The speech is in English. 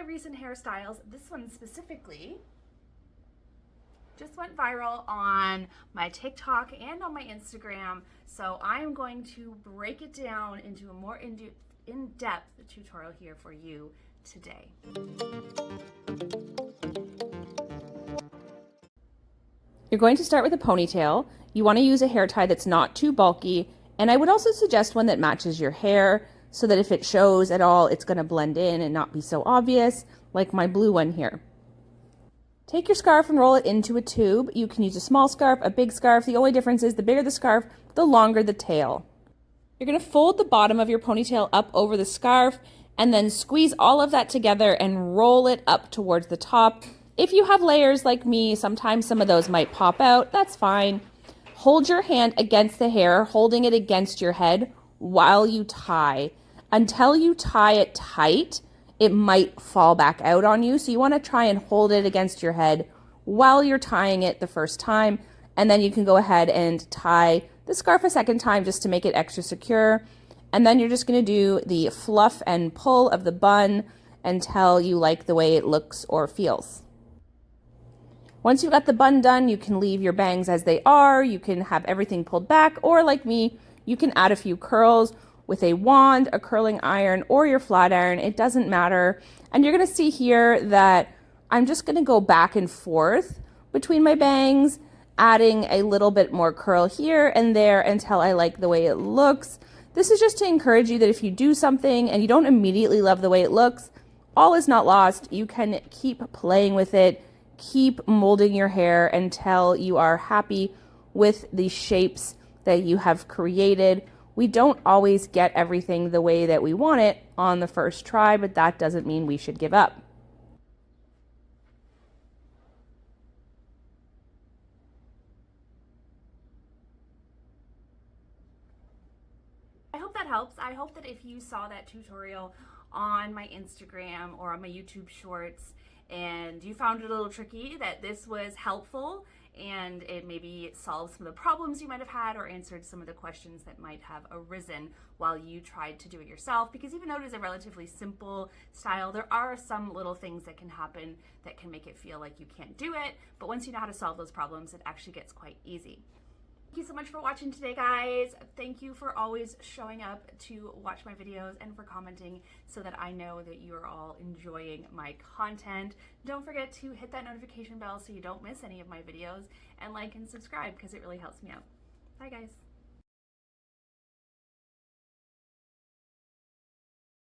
recent hairstyles. This one specifically just went viral on my TikTok and on my Instagram, so I am going to break it down into a more in-depth tutorial here for you today. You're going to start with a ponytail. You want to use a hair tie that's not too bulky, and I would also suggest one that matches your hair so that if it shows at all, it's going to blend in and not be so obvious, like my blue one here. Take your scarf and roll it into a tube. You can use a small scarf, a big scarf. The only difference is the bigger the scarf, the longer the tail. You're going to fold the bottom of your ponytail up over the scarf and then squeeze all of that together and roll it up towards the top. If you have layers like me, sometimes some of those might pop out. That's fine. Hold your hand against the hair, holding it against your head while you tie. Until you tie it tight, it might fall back out on you. So you want to try and hold it against your head while you're tying it the first time. And then you can go ahead and tie the scarf a second time just to make it extra secure. And then you're just going to do the fluff and pull of the bun until you like the way it looks or feels. Once you've got the bun done, you can leave your bangs as they are. You can have everything pulled back, or like me, you can add a few curls with a wand, a curling iron, or your flat iron. It doesn't matter. And you're going to see here that I'm just going to go back and forth between my bangs, adding a little bit more curl here and there until I like the way it looks. This is just to encourage you that if you do something and you don't immediately love the way it looks, all is not lost. You can keep playing with it, keep molding your hair until you are happy with the shapes that you have created. We don't always get everything the way that we want it on the first try, but that doesn't mean we should give up. I hope that helps. I hope that if you saw that tutorial on my Instagram or on my YouTube shorts and you found it a little tricky, that this was helpful and it maybe solved some of the problems you might have had or answered some of the questions that might have arisen while you tried to do it yourself. Because even though it is a relatively simple style, there are some little things that can happen that can make it feel like you can't do it. But once you know how to solve those problems, it actually gets quite easy. Thank you so much for watching today, guys. Thank you for always showing up to watch my videos and for commenting so that I know that you are all enjoying my content. Don't forget to hit that notification bell so you don't miss any of my videos, and like and subscribe because it really helps me out. Bye, guys.